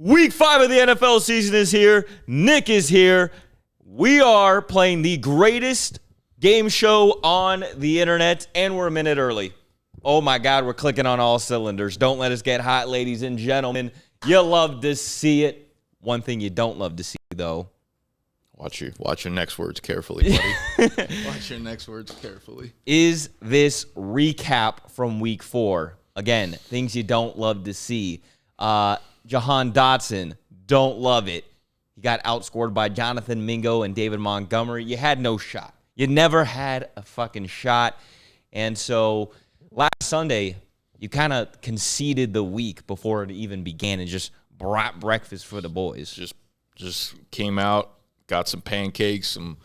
Week 5 of the NFL season is here. Nick is here. We are playing the greatest game show on the internet, and we're a minute early. Oh my God, we're clicking on all cylinders. Don't let us get hot, ladies and gentlemen. You love to see it. One thing you don't love to see, though. Watch your next words carefully, buddy. Watch your next words carefully. Is this recap from week 4? Again, things you don't love to see. Jahan Dotson, don't love it. He got outscored by Jonathan Mingo and David Montgomery. You had no shot. You never had a fucking shot. And so last Sunday, you kind of conceded the week before it even began and just brought breakfast for the boys. Just came out, got some pancakes, some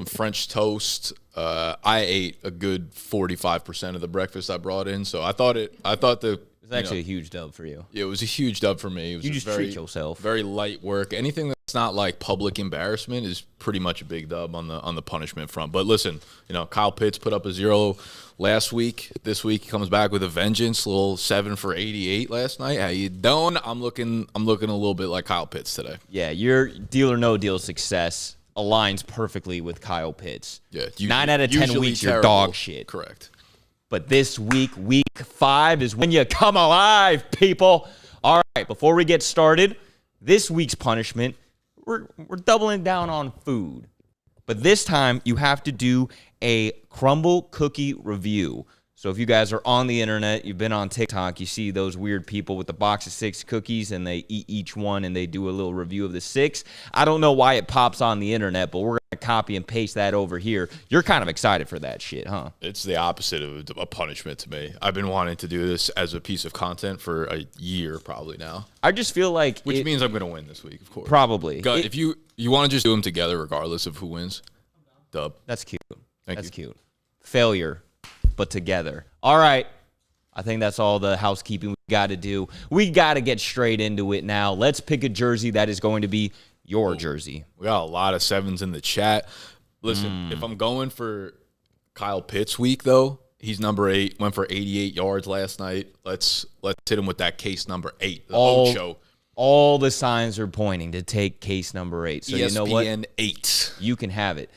French toast. I ate a good 45% of the breakfast I brought in, so I thought it was actually a huge dub for you. It was a huge dub for me. It was you just treat yourself. Very light work. Anything that's not like public embarrassment is pretty much a big dub on the punishment front. But listen, Kyle Pitts put up a 0 last week. This week he comes back with a vengeance. A little 7 for 88 last night. How you doing? I'm looking a little bit like Kyle Pitts today. Yeah, your deal or no deal success aligns perfectly with Kyle Pitts. Yeah, 9 out of 10 weeks you're dog shit. Correct. But this week 5, is when you come alive, people. All right, before we get started, this week's punishment, we're doubling down on food. But this time, you have to do a crumble cookie review. So if you guys are on the internet, you've been on TikTok, you see those weird people with the box of 6 cookies, and they eat each one, and they do a little review of the 6. I don't know why it pops on the internet, but we're going to copy and paste that over here. You're kind of excited for that shit, huh? It's the opposite of a punishment to me. I've been wanting to do this as a piece of content for a year probably now. I just feel like Which means I'm going to win this week, of course. Probably. If you want to just do them together regardless of who wins, dub. That's cute. Thank you. Cute. Failure, but together. All right. I think that's all the housekeeping we got to do. We got to get straight into it now. Let's pick a jersey that is going to be your jersey. We got a lot of 7s in the chat. Listen, if I'm going for Kyle Pitts week, though, he's number 8, went for 88 yards last night. Let's hit him with that case number 8, the Ocho. All the signs are pointing to take case number 8. So ESPN you know what? 8. You can have it.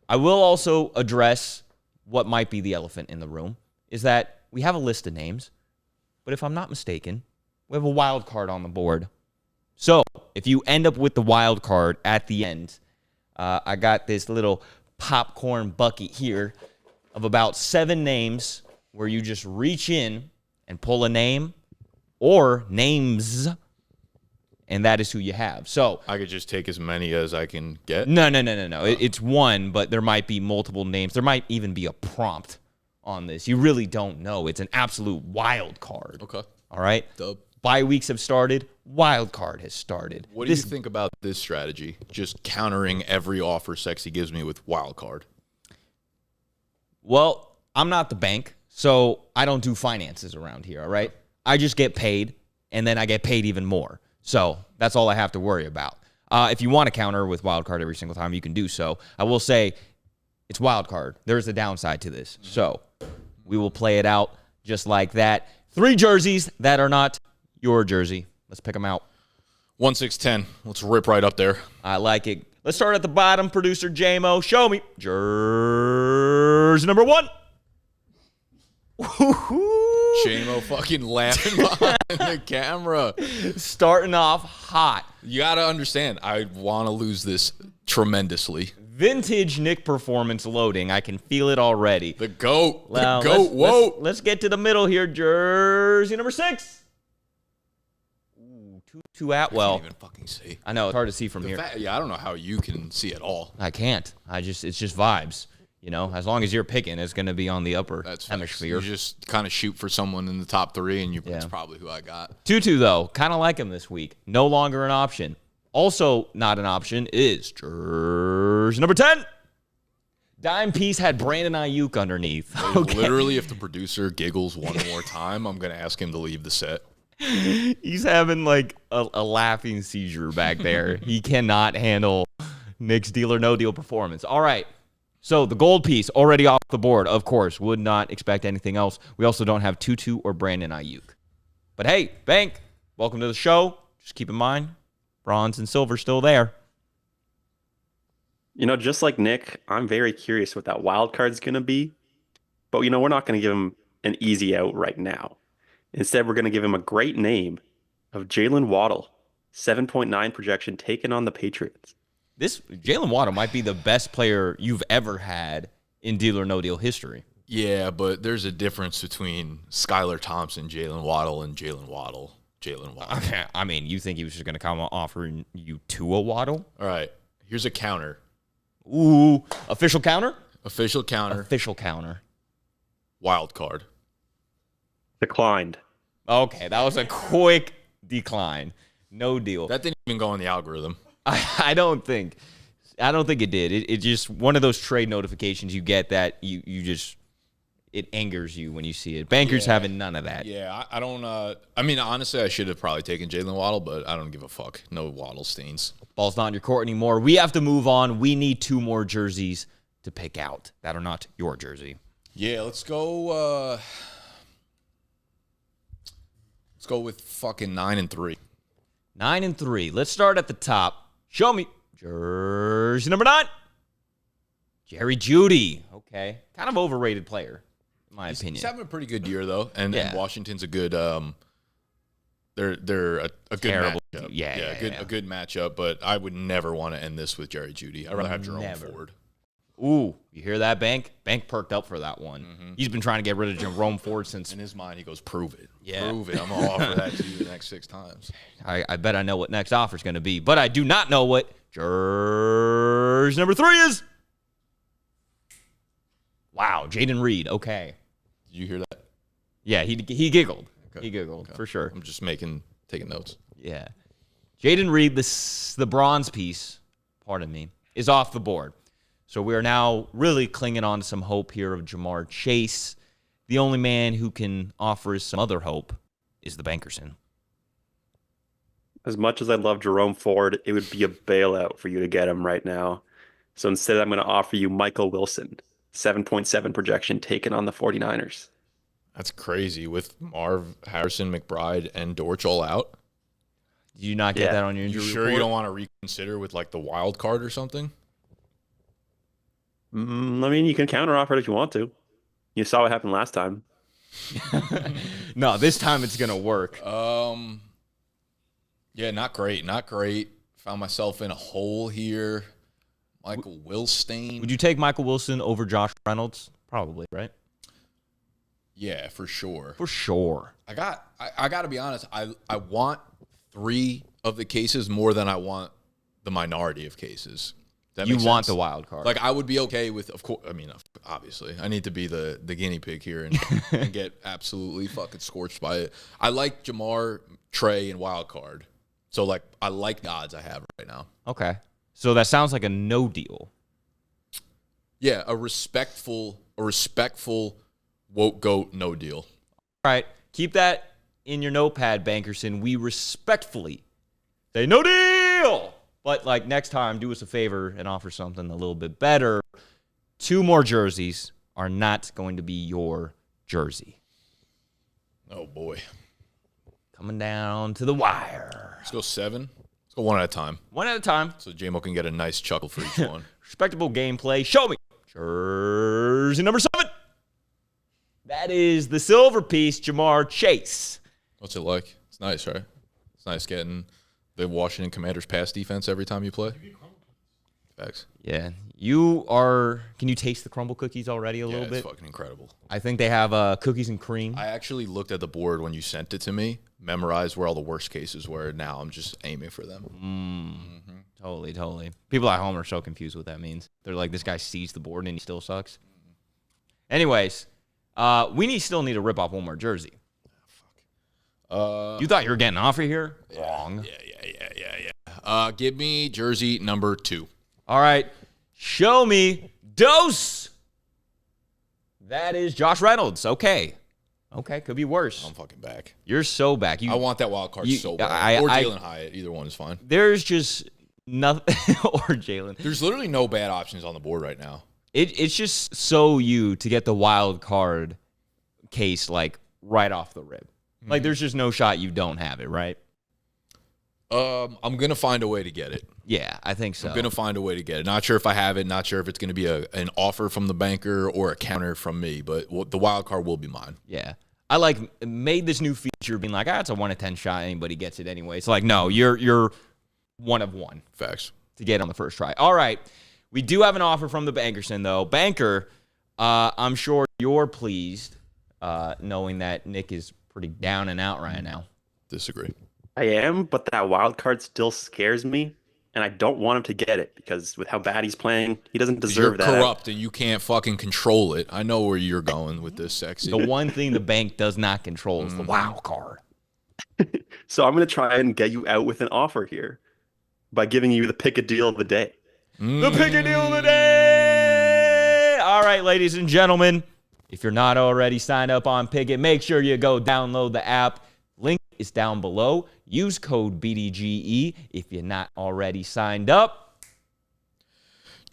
I will also address what might be the elephant in the room, is that we have a list of names, but if I'm not mistaken, we have a wild card on the board. So if you end up with the wild card at the end, I got this little popcorn bucket here of about 7 names where you just reach in and pull a name or names, and that is who you have. So I could just take as many as I can get? No. It's one, but there might be multiple names. There might even be a prompt on this. You really don't know. It's an absolute wild card. Okay. All right? Dub. Bye weeks have started. Wild card has started. What do you think about this strategy? Just countering every offer Sexy gives me with wild card. Well, I'm not the bank, so I don't do finances around here, all right? I just get paid, and then I get paid even more. So that's all I have to worry about. If you want to counter with wild card every single time, you can do so. I will say it's wild card. There's a downside to this. So we will play it out just like that. 3 jerseys that are not your jersey. Let's pick them out. 1, 6, 10. Let's rip right up there. I like it. Let's start at the bottom. Producer J-Mo, show me jersey number 1. J-Mo fucking laughing behind the camera. Starting off hot. You got to understand, I want to lose this tremendously. Vintage Nick performance loading. I can feel it already. The GOAT. Well, the GOAT. Whoa. Let's get to the middle here. Jersey number 6. Tutu Atwell. I can't even fucking see. I know, it's hard to see from here. I don't know how you can see at all. I can't. It's just vibes. As long as you're picking, it's going to be on the upper hemisphere. You just kind of shoot for someone in the top 3, and that's probably who I got. Tutu, though, kind of like him this week. No longer an option. Also not an option is jersey number 10. Dime piece had Brandon Ayuk underneath. Okay. Literally, if the producer giggles one more time, I'm going to ask him to leave the set. He's having like a laughing seizure back there. He cannot handle Nick's deal or no deal performance. All right. So the gold piece already off the board, of course. Would not expect anything else. We also don't have Tutu or Brandon Ayuk. But hey, Bank, welcome to the show. Just keep in mind, bronze and silver still there. Just like Nick, I'm very curious what that wild card's going to be. But, we're not going to give him an easy out right now. Instead, we're going to give him a great name of Jalen Waddle, 7.9 projection taken on the Patriots. This Jalen Waddle might be the best player you've ever had in Deal or No Deal history. Yeah, but there's a difference between Skylar Thompson, Jalen Waddle, and Jalen Waddle. Okay, I mean, you think he was just going to come offering you Tua Waddle? All right, here's a counter. Ooh, official counter? Official counter. Official counter. Wild card. Declined. Okay, that was a quick decline. No deal. That didn't even go in the algorithm. I don't think it did. It just one of those trade notifications you get that you just it angers you when you see it. Bankers having none of that. Yeah, I don't. I mean, honestly, I should have probably taken Jalen Waddle, but I don't give a fuck. No Waddle stains. Ball's not in your court anymore. We have to move on. We need 2 more jerseys to pick out that are not your jersey. Yeah, let's go. Let's go with fucking 9 and 3. 9 and 3. Let's start at the top. Show me jersey number 9. Jerry Jeudy. Okay, kind of overrated player, in my opinion. He's having a pretty good year though, and Washington's a good. They're a good Terrible. matchup. Yeah, a good matchup. But I would never want to end this with Jerry Jeudy. I'd rather have Jerome Ford. Ooh, you hear that, Bank? Bank perked up for that one. Mm-hmm. He's been trying to get rid of Jerome Ford since. In his mind, he goes, "Prove it. Yeah. Prove it. I'm gonna offer that to you the next 6 times." I bet I know what next offer is going to be, but I do not know what jersey number 3 is. Wow, Jaden Reed. Okay. Did you hear that? Yeah, he giggled. Okay. He giggled for sure. I'm just taking notes. Yeah, Jaden Reed, the bronze piece, pardon me, is off the board. So we are now really clinging on to some hope here of Jamar Chase. The only man who can offer us some other hope is the Bankerson. As much as I love Jerome Ford, it would be a bailout for you to get him right now. So instead, I'm going to offer you Michael Wilson, 7.7 projection taken on the 49ers. That's crazy with Marv, Harrison, McBride, and Dortch all out. Did you not get that on your injury report? report? You don't want to reconsider with like the wild card or something? I mean, you can counteroffer it if you want to. You saw what happened last time. No, this time it's going to work. Yeah, not great. Not great. Found myself in a hole here. Michael Wilstein. Would you take Michael Wilson over Josh Reynolds? Probably, right? Yeah, for sure. For sure. I got to be honest. I want 3 of the cases more than I want the minority of cases. You want the wild card. Like, I would be okay with, of course, I mean, obviously, I need to be the guinea pig here and get absolutely fucking scorched by it. I like Jamar, Trey, and wild card. So, like, I like the odds I have right now. Okay. So that sounds like a no deal. Yeah, a respectful woke goat no deal. All right. Keep that in your notepad, Bankerson. We respectfully say no deal. But, like, next time, do us a favor and offer something a little bit better. 2 more jerseys are not going to be your jersey. Oh, boy. Coming down to the wire. Let's go 7. Let's go 1 at a time. 1 at a time. So J-Mo can get a nice chuckle for each one. Respectable gameplay. Show me. Jersey number 7. That is the silver piece, Jamar Chase. What's it like? It's nice, right? It's nice getting the Washington Commanders pass defense every time you play. Facts. Yeah. Can you taste the crumble cookies already a little bit? It's fucking incredible. I think they have cookies and cream. I actually looked at the board when you sent it to me, memorized where all the worst cases were. Now I'm just aiming for them. Totally. People at home are so confused what that means. They're like, this guy sees the board and he still sucks. Anyways, we still need to rip off one more jersey. You thought you were getting off of here? Wrong. Yeah. Give me jersey number 2. All right. Show me Dose. That is Josh Reynolds. Okay, could be worse. I'm fucking back. You're so back. I want that wild card so bad. Or Jalen Hyatt. Either one is fine. There's just nothing. Or Jalen. There's literally no bad options on the board right now. It's just so you to get the wild card case, like, right off the rib. Like, there's just no shot you don't have it, right? I'm gonna find a way to get it. Yeah, I think so. I'm gonna find a way to get it. Not sure if I have it. Not sure if it's gonna be an offer from the banker or a counter from me. But the wild card will be mine. Yeah. I made this new feature being like, it's a 1 in 10 shot. Anybody gets it anyway. It's like, no, you're one of one. Facts. To get on the first try. All right. We do have an offer from the Bankerson, though. Banker, I'm sure you're pleased knowing that Nick is pretty down and out right now. Disagree. I am, but that wild card still scares me, and I don't want him to get it because with how bad he's playing, he doesn't deserve that. You're corrupt and you can't fucking control it. I know where you're going with this, Sexy. The one thing the bank does not control is the wild card. So I'm going to try and get you out with an offer here by giving you the pick a deal of the day. The pick a deal of the day! All right, ladies and gentlemen, if you're not already signed up on Pick'It, make sure you go download the app. Link is down below. Use code BDGE if you're not already signed up.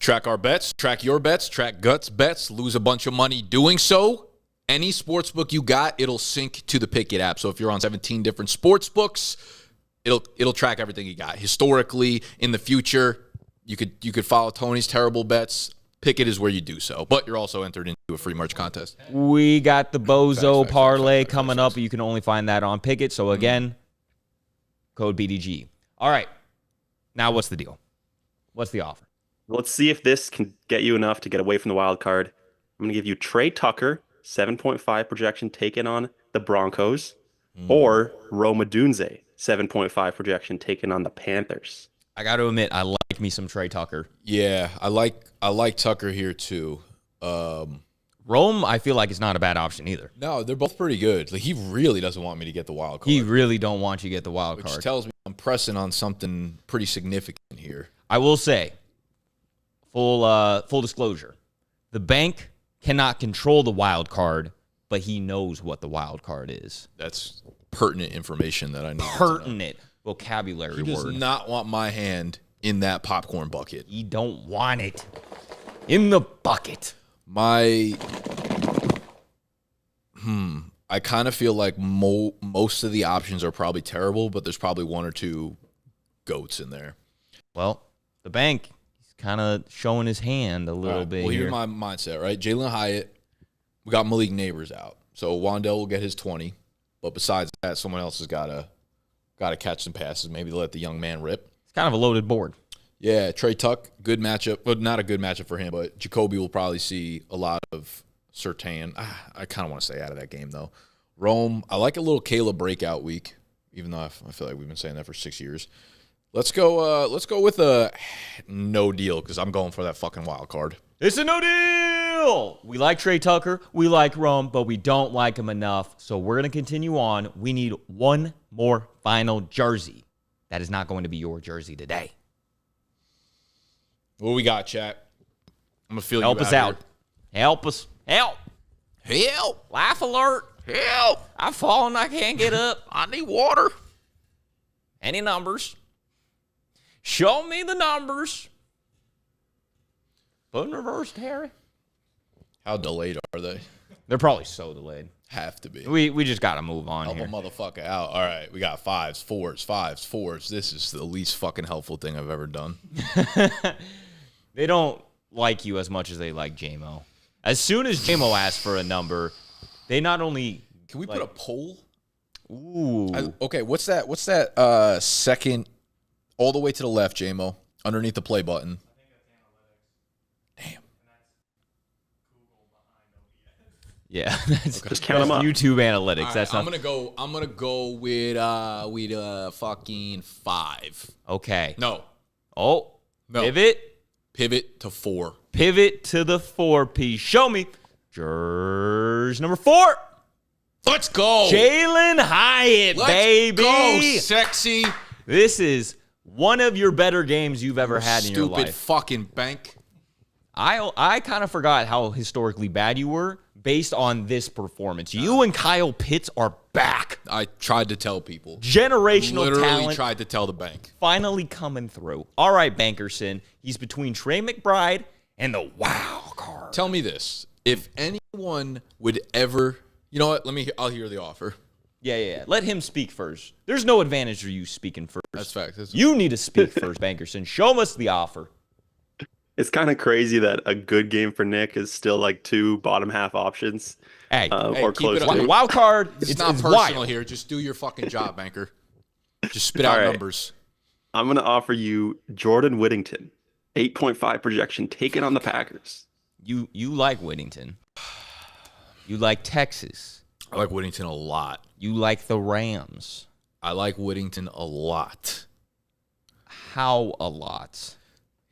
Track our bets, track your bets, track Guts bets, lose a bunch of money doing so. Any sportsbook you got, it'll sync to the Pick'It app. So if you're on 17 different sportsbooks, it'll track everything you got. Historically, in the future, you could follow Tony's terrible bets. Pick'It is where you do so. But you're also entered into a free merch contest. We got the Bozo Facts, parlay facts, coming up. You can only find that on Pick'It. So again, code BDG. All right. Now what's the deal? What's the offer? Let's see if this can get you enough to get away from the wild card. I'm going to give you Trey Tucker, 7.5 projection taken on the Broncos, or Rome Odunze, 7.5 projection taken on the Panthers. I got to admit, I like me some Trey Tucker. Yeah, I like Tucker here too. Rome, I feel like it's not a bad option either. No, they're both pretty good. Like he really doesn't want me to get the wild card. He really don't want you to get the wild which card. tells me I'm pressing on something pretty significant here. I will say, full disclosure, the bank cannot control the wild card, but he knows what the wild card is. That's pertinent information that I need. Pertinent vocabulary He does word. not want my hand in that popcorn bucket. You don't want it in the bucket. I kind of feel like most of the options are probably terrible, but there's probably one or two goats in there. Well, the bank is kind of showing his hand a little bit well, here. here's my mindset, right? Jalen Hyatt, we got Malik Neighbors out. So Wandell will get his 20. But besides that, someone else has got to catch some passes, maybe let the young man rip. It's kind of a loaded board. Yeah, Trey Tuck, good matchup. Well, not a good matchup for him, but Jacoby will probably see a lot of Surtain. I kind of want to stay out of that game, though. Rome, I like a little Caleb breakout week, even though I feel like we've been saying that for 6 years. Let's go with a no deal because I'm going for that fucking wild card. It's a no deal. We like Trey Tucker. We like Rome, but we don't like him enough. So we're going to continue on. We need one more final jersey. That is not going to be your jersey today. What we got, chat? I'm going to feel Help you us out out. Help us. Help. Help. Life alert. Help. I've fallen. I can't get up. I need water. Any numbers? Show me the numbers. Put in reverse, Harry. How delayed are they? They're probably so delayed. Have to be. We just got to move on Help here. a motherfucker out. All right, we got fives, fours. This is the least fucking helpful thing I've ever done. They don't like you as much as they like JMO. As soon as JMO asks for a number, they not only... Can we put a poll? Ooh. Okay, what's that second all the way to the left, JMO, underneath the play button? Damn. Yeah. That's, Just count them up. YouTube analytics. Right, That's I'm not... gonna go with fucking 5. Okay. No. Oh. No. Pivot to 4. Pivot to the 4-piece. Show me. Jersey number 4. Let's go. Jalen Hyatt, baby. Let's go, sexy. This is one of your better games you've ever had in your Stupid life. fucking bank. I kind of forgot how historically bad you were based on this performance. You and Kyle Pitts are back. I tried to tell people. Generational Literally talent tried to tell the bank. finally coming through. All right, Bankerson. He's between Trey McBride and the wild card. Tell me this. If anyone would ever... You know what? I'll hear the offer. Yeah. Let him speak first. There's no advantage to you speaking first. That's fact. You need to speak first, Bankerson. Show us the offer. It's kind of crazy that a good game for Nick is still like 2 bottom half options. Hey, Or keep close it up. to. wild card. It's not it's personal wild. here. Just do your fucking job, Banker. Just spit out All right. numbers. I'm going to offer you Jordan Whittington, 8.5 projection, taking on the Packers. You like Whittington. You like Texas. I like Whittington a lot. You like the Rams. I like Whittington a lot. How a lot?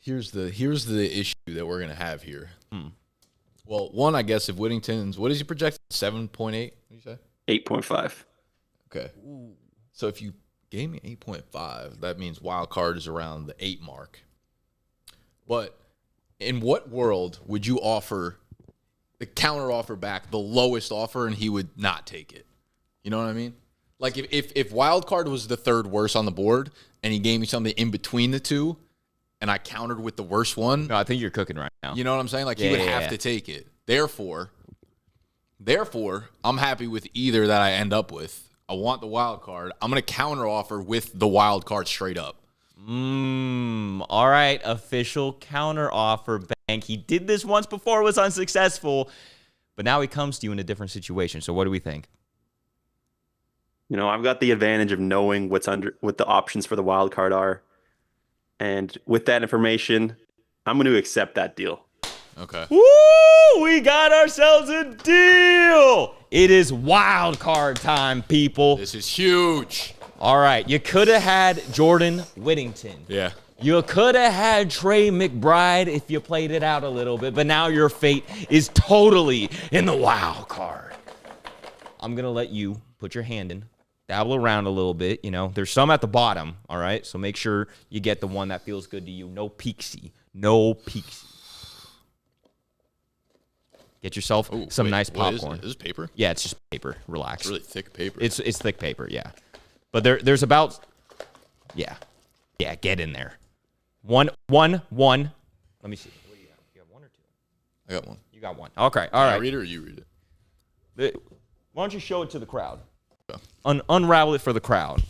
Here's the issue that we're gonna have here. Well, one, I guess if Whittington's, what is he projected? 7.8? What do you say? 8.5. Okay. So if you gave me 8.5, that means wild card is around the 8 mark. But in what world would you offer the counter offer back, the lowest offer, and he would not take it? You know what I mean? Like if wild card was the third worst on the board and he gave me something in between the two and I countered with the worst one, No, I think you're cooking right now. you know what I'm saying? Like he would have to take it. Therefore, I'm happy with either that I end up with. I want the wild card. I'm going to counter offer with the wild card straight up. All right, official counter offer, Bank. He did this once before, was unsuccessful, but now he comes to you in a different situation. So what do we think? You know, I've got the advantage of knowing what the options for the wild card are. And with that information, I'm going to accept that deal. Okay. Woo! We got ourselves a deal. It is wild card time, people. This is huge. All right, you could have had Jordan Whittington. Yeah. You could have had Trey McBride if you played it out a little bit, but now your fate is totally in the wild card. I'm going to let you put your hand in, dabble around a little bit. You know, there's some at the bottom, all right? So make sure you get the one that feels good to you. No peaksy. No peaksy. Get yourself some nice popcorn. Is this paper? Yeah, it's just paper. Relax. It's really thick paper. It's thick paper, yeah. But there's about, yeah, get in there. One. Let me see. What do you have? You have 1 or 2? I got one. You got 1. Okay, all Can right. I read it or you read it? Why don't you show it to the crowd? Okay. Unravel it for the crowd.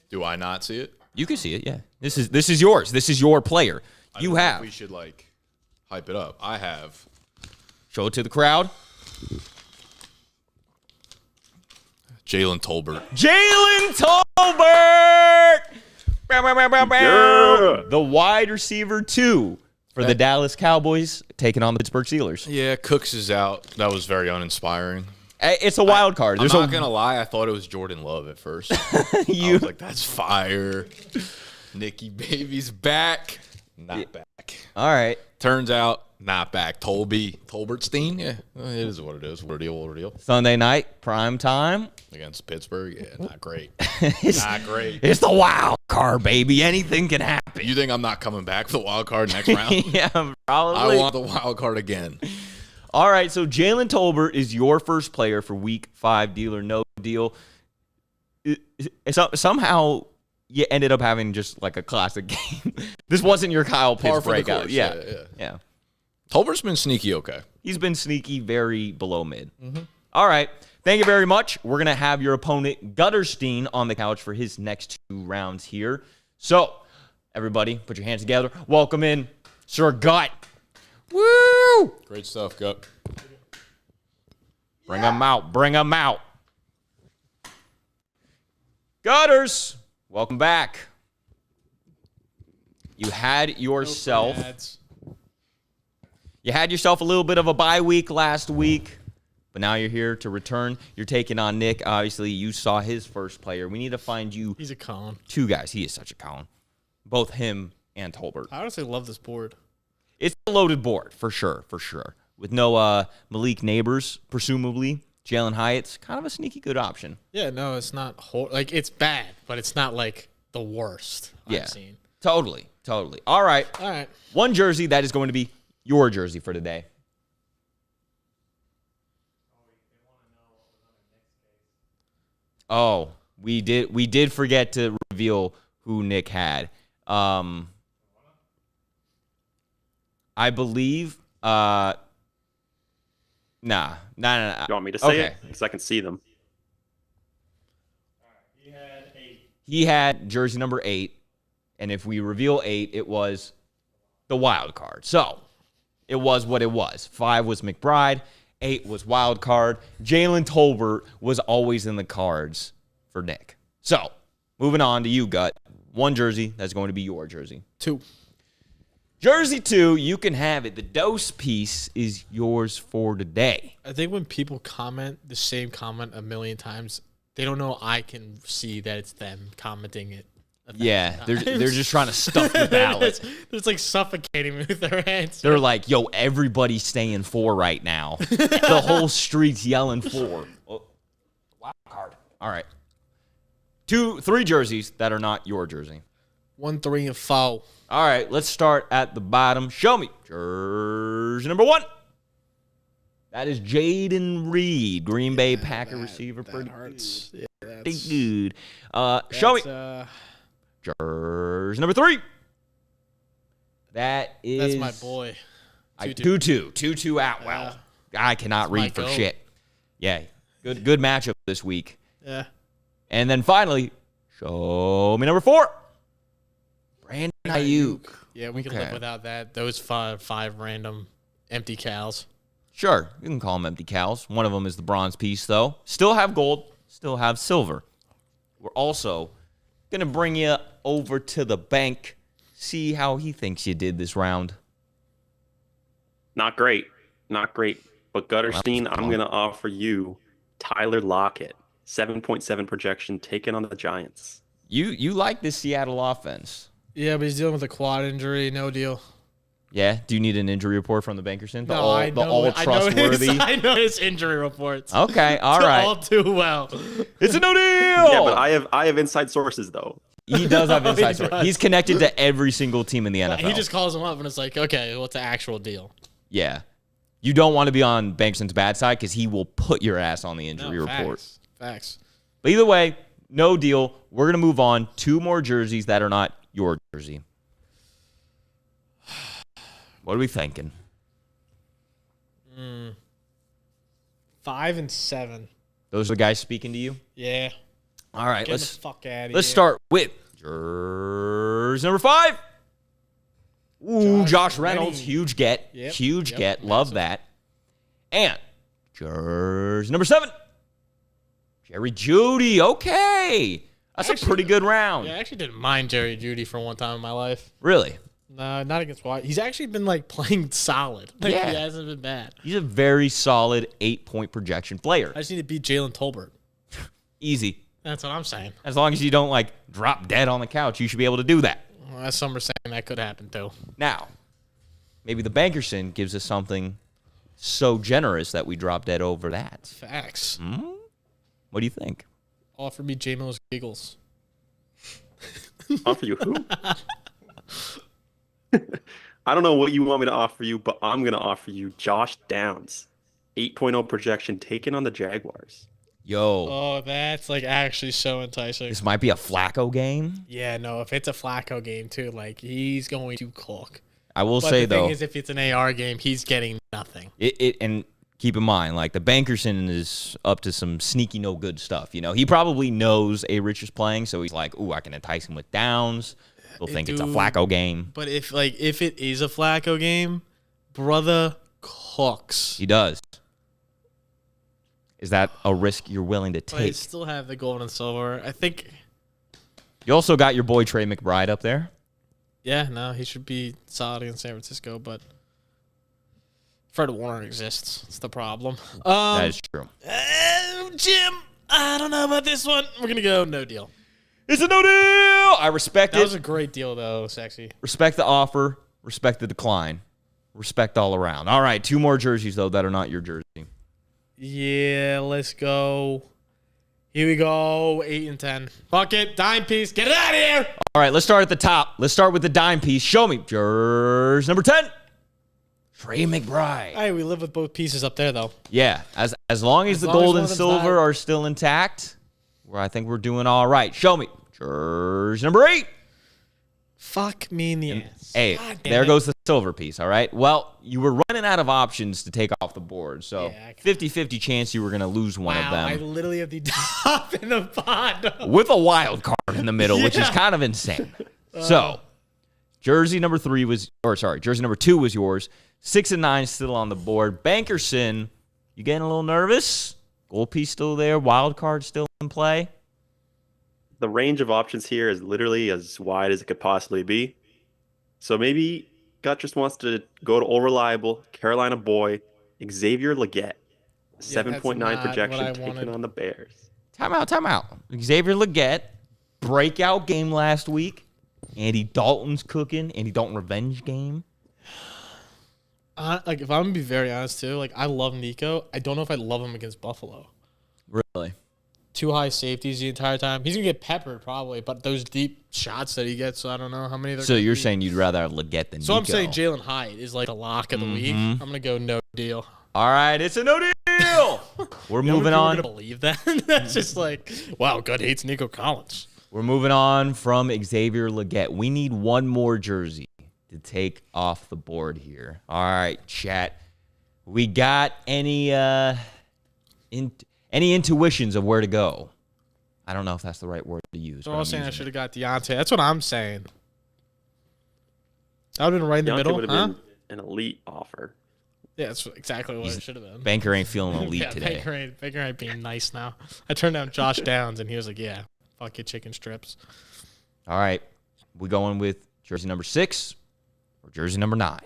Do I not see it? You can see it, yeah. This is yours. This is your player. I You don't know if have. we should like hype it up. I have. Show it to the crowd. Jalen Tolbert. Jalen Tolbert! Bow, bow, bow, bow, bow. Yeah. The wide receiver 2 for the Dallas Cowboys taking on the Pittsburgh Steelers. Yeah, Cooks is out. That was very uninspiring. It's a wild card. I'm not gonna lie. I thought it was Jordan Love at first. I was like, "That's fire." Nicky Baby's back. Not back. All right. Turns out, not back. Tolbertstein. Yeah, it is what it is. What a deal. Sunday night, prime time. Against Pittsburgh. Yeah, not great. It's, Not great. it's the wild card, baby. Anything can happen. You think I'm not coming back for the wild card next round? Yeah, I probably. want the wild card again. All right, so Jalen Tolbert is your first player for Week 5, Deal or No Deal. Somehow you ended up having just like a classic game. This wasn't your Kyle Par Pitts for the breakout. course. Yeah. Tolbert's been sneaky okay. He's been sneaky, very below mid. All right. Thank you very much. We're going to have your opponent, Gutterstein, on the couch for his next 2 rounds here. So, everybody, put your hands together. Welcome in, Sir Gut. Woo! Great stuff, Gut. Bring them out. Gutters, welcome back. You had yourself a little bit of a bye week last week, but now you're here to return. You're taking on Nick. Obviously, you saw his first player. We need to find you He's a con. 2 guys. He is such a con. Both him and Tolbert. I honestly love this board. It's a loaded board, for sure. With no Malik Neighbors, presumably. Jalen Hyatt's kind of a sneaky good option. Yeah, no, it's not like it's bad, but it's not like the worst I've seen. Totally. All right. All right. One jersey that is going to be your jersey for today. Oh, we did forget to reveal who Nick had. I believe nah. You want me to say it? Because I can see them. He had jersey number 8, and if we reveal 8, it was the wild card. So it was what it was. 5 was McBride, 8 was wild card. Jalen Tolbert was always in the cards for Nick. So moving on to you, Gut. 1 jersey, that's going to be your jersey. 2. Jersey 2, you can have it. The dose piece is yours for today. I think when people comment the same comment a million times, they don't know I can see that it's them commenting it. Yeah, they're just trying to stuff the ballot. They're just like suffocating me with their hands. They're like, yo, everybody's saying 4 right now. The whole street's yelling 4. Oh, wild card. All right. 3 jerseys that are not your jersey. 1, 3, and 4. All right, let's start at the bottom. Show me jersey number 1. That is Jaden Reed, Green Bay Packer receiver. That hurts. Yeah, Pretty good. Show me jersey number 3. That is that's my boy. Tutu Atwell. I cannot read for shit. Yeah, good matchup this week. Yeah. And then finally, show me number 4. Brandon Ayuk. Yeah, we can live without that. Those five random empty cows. Sure, you can call them empty cows. One of them is the bronze piece, though. Still have gold, still have silver. We're also going to bring you over to the bank, see how he thinks you did this round. Not great. But Gutterstein, I'm going to offer you Tyler Lockett. 7.7 projection taken on the Giants. You like this Seattle offense. Yeah, but he's dealing with a quad injury. No deal. Yeah? Do you need an injury report from the Bankerson? I know trustworthy? I know his injury reports. Okay, all right. All too well. It's a no deal! Yeah, but I have inside sources, though. He does have inside He sources. does. He's connected to every single team in the NFL. He just calls him up and it's like, okay, what's the actual deal? Yeah. You don't want to be on Bankerson's bad side because he will put your ass on the injury report. Facts. But either way, no deal. We're going to move on. 2 more jerseys that are not your jersey. What are we thinking? 5 and 7. Those are the guys speaking to you? Yeah. All right, Get the fuck out of here. let's start with jersey number 5. Ooh, Josh Reynolds. Huge get. Yep. Huge Yep. get. Love that. And jersey number 7. Jerry Jeudy. Okay. That's a pretty good round. Yeah, I actually didn't mind Jerry Jeudy for one time in my life. Really? No, not against Washington. He's actually been like playing solid. Like, Yeah. He hasn't been bad. He's a very solid 8-point projection player. I just need to beat Jalen Tolbert. Easy. That's what I'm saying. As long as you don't, like, drop dead on the couch, you should be able to do that. Well, that's some are saying that could happen too. Now, maybe the Bankerson gives us something so generous that we drop dead over that. Facts. What do you think? Offer me J-Mo's giggles. Offer you who? I don't know what you want me to offer you, but I'm going to offer you Josh Downs. 8.0 projection taken on the Jaguars. Yo, Oh, that's like actually so enticing. this might be a Flacco game. Yeah, no, if it's a Flacco game too, like he's going to cook. I will But say, the thing though, is, if it's an AR game, he's getting nothing. and keep in mind, like, the Bankerson is up to some sneaky no good stuff. You know, he probably knows A. Rich is playing, so he's like, ooh, I can entice him with Downs. They'll think it's a Dude. Flacco game. But if it is a Flacco game, brother cooks. He does. Is that a risk you're willing to But I take? still have the gold and silver. I think. You also got your boy Trey McBride up there. Yeah, no, he should be solid in San Francisco, but Fred Warner exists. That's the problem. That is true. Jim, I don't know about this one. We're gonna go no deal. It's a no deal. I respect That it. was a great deal, though, sexy. Respect the offer. Respect the decline. Respect all around. All right, 2 more jerseys, though, that are not your jersey. Yeah, let's go. Here we go. 8 and 10. Bucket, dime piece. Get it out of here. All right, let's start at the top. Let's start with the dime piece. Show me. Jersey number 10. Trey McBride. Hey, we live with both pieces up there, though. Yeah, as long as the long as gold one and of them's silver not- are still intact, I think we're doing all right. Show me. Jersey number 8. Fuck me in the ass. Hey, God damn there it. goes the silver piece, all right? Well, you were running out of options to take off the board, so Yeah, 50-50 chance you were going to lose one of Wow, I them literally have the top in the bottom. with a wild card in the middle, which is kind of insane. So, jersey number 2 was yours. 6 and 9 still on the board. Bankerson, you getting a little nervous? Gold piece still there, wild card still in play. The range of options here is literally as wide as it could possibly be. So maybe Gut just wants to go to old reliable Carolina boy Xavier Legette. 7.9 not what I projection wanted. taking on the Bears. Time out. Xavier Legette, breakout game last week. Andy Dalton's cooking. Andy Dalton revenge game. Like, if I'm gonna be very honest too, like I love Nico. I don't know if I love him against Buffalo. Really? 2 high safeties the entire time. He's gonna get peppered probably, but those deep shots that he gets, so I don't know how many. So you're saying you'd rather have Legette than So Nico? I'm saying Jalen Hyatt is like a lock of the week. I'm gonna go no deal. All right, it's a no deal. We're moving We're on. gonna believe that. That's just like, wow, Gut hates Nico Collins. We're moving on from Xavier Legette. We need one more jersey to take off the board here. All right, chat. We got any intuitions of where to go? I don't know if that's the right word to use. So but I I'm was saying I using should it. have got Deontay. That's what I'm saying. That would have been right in the Deontay middle, would huh? have been an elite offer. Yeah, that's exactly what it should have been. Banker ain't feeling elite Yeah, today. Baker ain't being nice now. I turned down Josh Downs, and he was like, "Yeah, fuck your chicken strips." All right, we going with jersey number 6 or jersey number 9?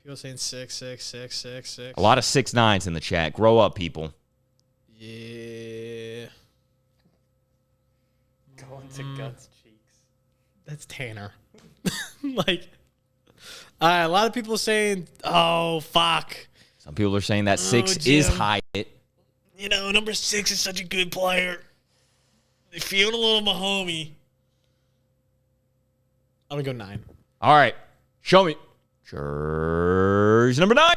People saying 6, 6, 6, 6, 6. A lot of 6-9s in the chat. Grow up, people. Yeah. Going to Guts cheeks. That's Tanner. Like, a lot of people saying, "Oh fuck." Some people are saying that 6 is Jim. Hyatt. You know, number 6 is such a good player. They feel a little Mahomey. I'm gonna go 9. All right, show me. Jersey number 9.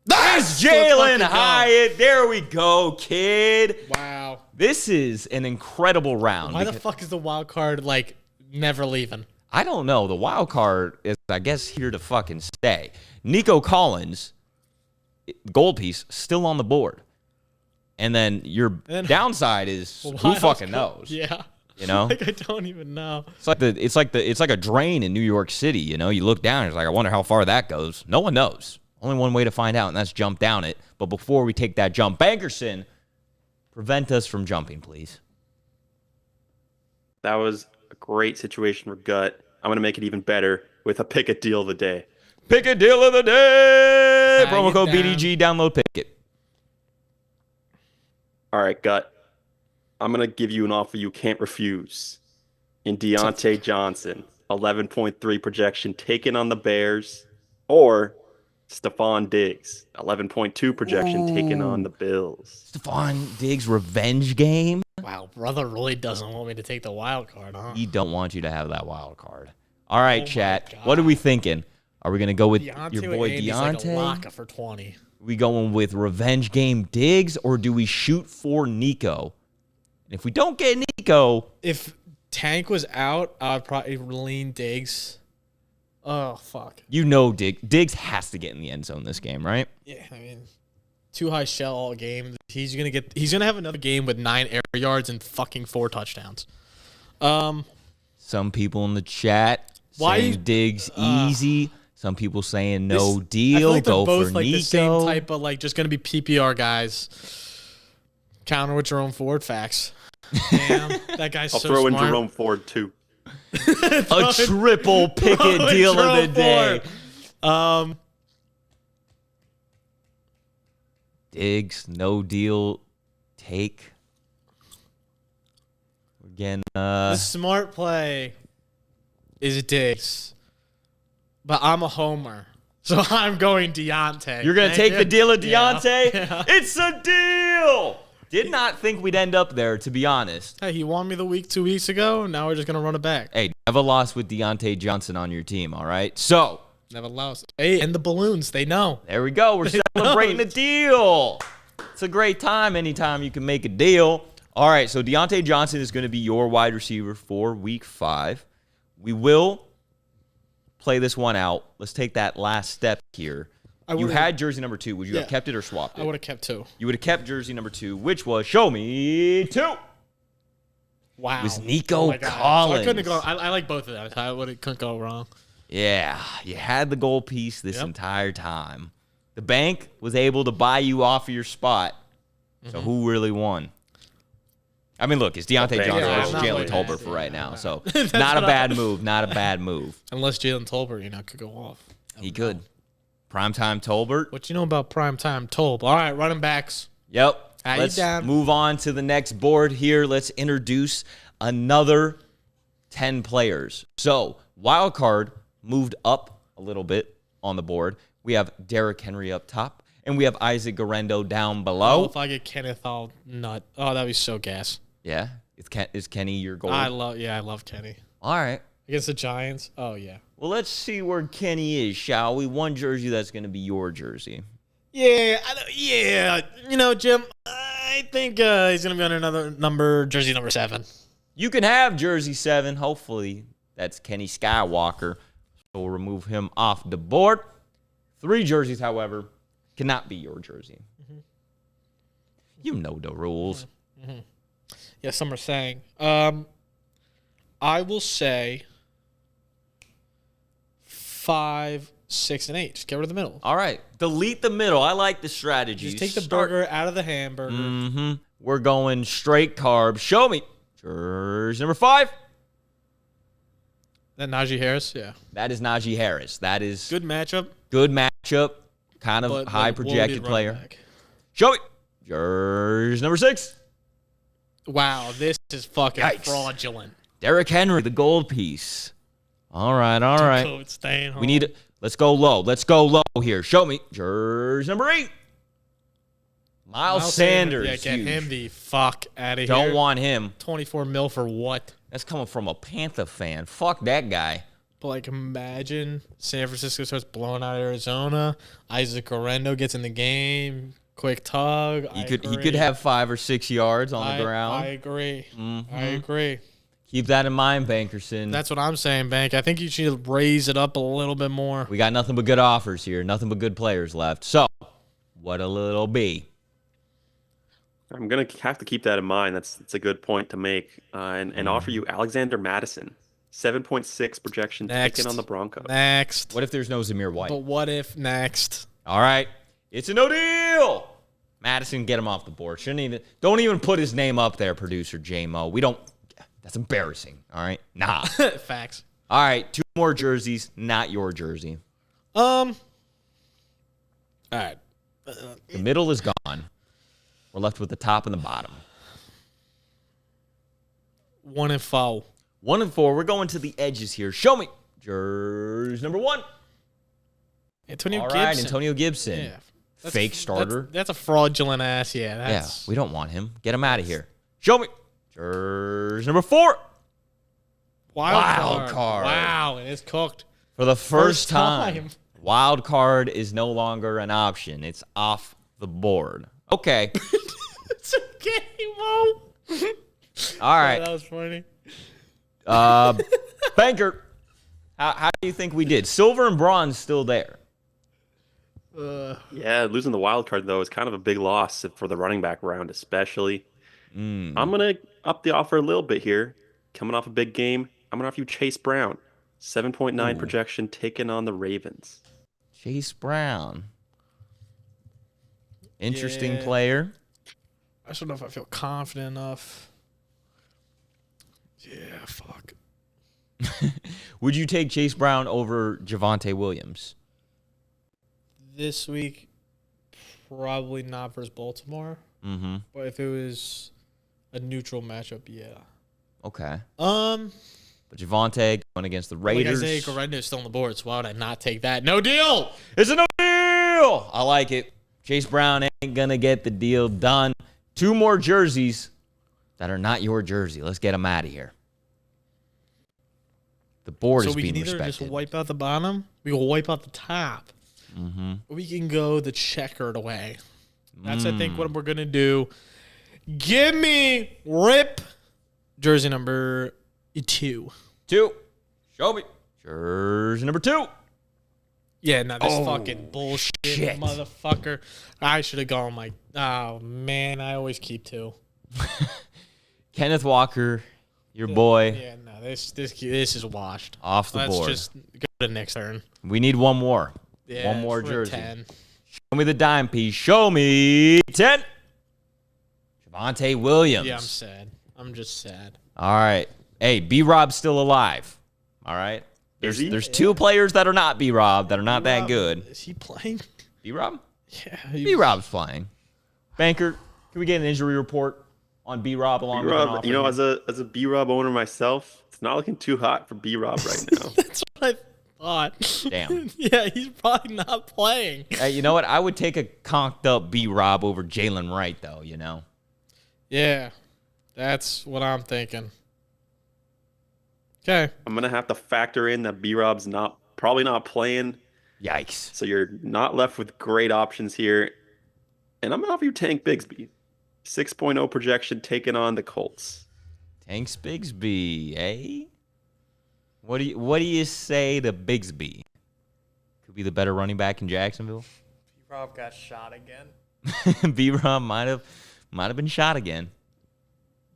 That's Jalen Hyatt. There we go, kid. Wow. This is an incredible round. Why the because- fuck is the wild card like never leaving? I don't know. The wild card is, I guess, here to fucking stay. Nico Collins, gold piece, still on the board. And then your downside is who Wild fucking card. knows? Yeah. You know? Like I don't even know. It's like a drain in New York City, you know? You look down and it's like, I wonder how far that goes. No one knows. Only one way to find out, and that's jump down it. But before we take that jump, Bankerson, prevent us from jumping, please. That was a great situation for Gut. I'm going to make it even better with a pick a deal of the day. Pick a deal of the day. Tag Promo it code down. BDG. Download pick it. All right, Gut. I'm going to give you an offer you can't refuse. In Deontay Johnson, 11.3 projection taken on the Bears, or Stephon Diggs, 11.2 projection taken on the Bills. Stephon Diggs revenge game. Wow, brother really doesn't want me to take the wild card, huh? He don't want you to have that wild card. All right, Oh my chat. God. What are we thinking? Are we gonna go with Deontay your with boy Andy's Deontay? like a lock for 20. We going with revenge game Diggs, or do we shoot for Nico? And if we don't get Nico, If Tank was out, I'd probably lean Diggs. Oh fuck. you know Diggs has to get in the end zone this game, right? Yeah, I mean, 2 high shell all game. He's gonna have another game with 9 air yards and fucking 4 touchdowns. Some people in the chat Why saying you- Diggs easy. Some people saying no I feel deal, like they're go both for like Nico. the same type of like just gonna be PPR guys. Counter with Jerome Ford facts. Damn, that guy's I'll so throw smart. in Jerome Ford, too. A triple picket deal of the day. Diggs, no deal, take. Again, The smart play is Diggs, but I'm a homer, so I'm going Deontay. you're going to Thank take you. the deal of Yeah. Deontay? Yeah. It's a deal! Did not think we'd end up there, to be honest. Hey, he won me the week 2 weeks ago. Now we're just gonna run it back. Hey, never lost with Deontay Johnson on your team, all right? So, Never lost. Hey, and the balloons, they know. there we go. We're celebrating a deal. It's a great time anytime you can make a deal. All right, so Deontay Johnson is going to be your wide receiver for week 5. We will play this one out. Let's take that last step here. You had jersey number 2. Would you have kept it or swapped it? I would have kept 2. You would have kept jersey number 2, which was show me 2. Wow. It was Nico my God. Collins. So I couldn't go. I like both of them. So couldn't go wrong. Yeah, you had the gold piece this entire time. The bank was able to buy you off of your spot. So who really won? I mean, look, it's Deontay Johnson versus Jalen Tolbert for right now. So not a bad move. Not a bad move. Unless Jalen Tolbert, could go off. He could. Primetime Tolbert. What you know about primetime Tolbert? All right, running backs. Yep. Let's move on to the next board here. Let's introduce another 10 players. So wild card moved up a little bit on the board. We have Derrick Henry up top, and we have Isaac Guerrero down below. Oh, if I get Kenneth, I'll nut. Oh, that'd be so gas. Yeah. Is Kenny your goal? I love Kenny. All right. Against the Giants? Oh, yeah. Well, let's see where Kenny is, shall we? One jersey that's going to be your jersey. Yeah, Jim, I think he's going to be on another jersey number 7. You can have jersey 7. Hopefully, that's Kenny Skywalker. So we'll remove him off the board. 3 jerseys, however, cannot be your jersey. Mm-hmm. You know the rules. Mm-hmm. Yeah, some are saying. I will say 5, 6, and 8. Just get rid of the middle. All right. Delete the middle. I like the strategy. Just take the burger out of the hamburger. Mm-hmm. We're going straight carbs. Show me. Jersey number 5. That Najee Harris? Yeah. That is Najee Harris. That is good matchup. Good matchup. Kind of high projected player. Show me. Jersey number 6. Wow, this is fucking fraudulent. Derrick Henry, the gold piece. All right. Staying home. We need. Let's go low. Let's go low here. Show me. Jersey number 8. Miles Sanders. Yeah, get him the fuck out of here. Don't want him. 24 mil for what? That's coming from a Panther fan. Fuck that guy. But, imagine San Francisco starts blowing out Arizona. Isaac Guerrero gets in the game. Quick tug. He could have 5 or 6 yards on the ground. I agree. Mm-hmm. I agree. Keep that in mind, Bankerson. That's what I'm saying, Bank. I think you should raise it up a little bit more. We got nothing but good offers here. Nothing but good players left. So, what'll it be? I'm going to have to keep that in mind. That's a good point to make. And offer you Alexander Madison. 7.6 projection taken on the Broncos. Next. What if there's no Zamir White? But what if next? All right. It's a no deal. Madison, get him off the board. Don't even put his name up there, producer J-Mo. That's embarrassing. All right. Nah. Facts. All right. 2 more jerseys, not your jersey. All right. The middle is gone. We're left with the top and the bottom. 1 and 4. 1 and 4. We're going to the edges here. Show me. Jersey number 1. Antonio All Gibson. right, Antonio Gibson. Yeah. Fake starter. That's a fraudulent ass. Yeah. Yeah, we don't want him. Get him out of here. Show me. Jersey number 4. Wild card. Wow, it is cooked. For the first time, wild card is no longer an option. It's off the board. Okay. It's okay, Mo. All right. That was funny. Banker, how do you think we did? Silver and bronze still there. Yeah, losing the wild card, though, is kind of a big loss for the running back round, especially. I'm going to up the offer a little bit here. Coming off a big game, I'm going to offer you Chase Brown. 7.9 projection taken on the Ravens. Chase Brown. Interesting player. I just don't know if I feel confident enough. Yeah, fuck. Would you take Chase Brown over Javonte Williams? This week, probably not versus Baltimore. Mm-hmm. But if it was a neutral matchup, yeah. Okay. But Javonte going against the Raiders. Like I say, Guerrero is still on the board, so why would I not take that? No deal! It's a no deal! I like it. Chase Brown ain't going to get the deal done. 2 more jerseys that are not your jersey. Let's get them out of here. The board is being respected. So we can either just wipe out the bottom, we can wipe out the top. Mm-hmm. We can go the checkered way. That's, I think, what we're going to do. Give me rip jersey number 2. 2. Show me. Jersey number 2. Yeah, no, this fucking bullshit, shit. motherfucker. I should have gone like, oh man, I always keep 2. Kenneth Walker, your boy, Yeah, no, this is washed. off the Let's board. just go to the next turn. We need one more. Yeah, One more for jersey. 10. Show me the dime piece. Show me 10. Javonte Williams. Yeah, I'm sad. I'm just sad. All right. Hey, B-Rob's still alive. All right. Is he? There's 2 players that are not B-Rob that are not that good. Is he playing? B-Rob? Yeah. B-Rob's playing. Banker, can we get an injury report on B-Rob along with an B-Rob, offer you know, here? as a B-Rob owner myself, it's not looking too hot for B-Rob right now. That's what I thought. Damn. Yeah, he's probably not playing. Hey, you know what? I would take a conked up B-Rob over Jalen Wright, though, you know? Yeah, that's what I'm thinking. Okay. I'm gonna have to factor in that B-Rob's probably not playing, Yikes. so you're not left with great options here. And I'm gonna offer you Tank Bigsby, 6.0 projection, taking on the Colts. Tanks Bigsby, eh? What do you say to Bigsby? Could be the better running back in Jacksonville. Rob got shot again. B-Rob might have been shot again.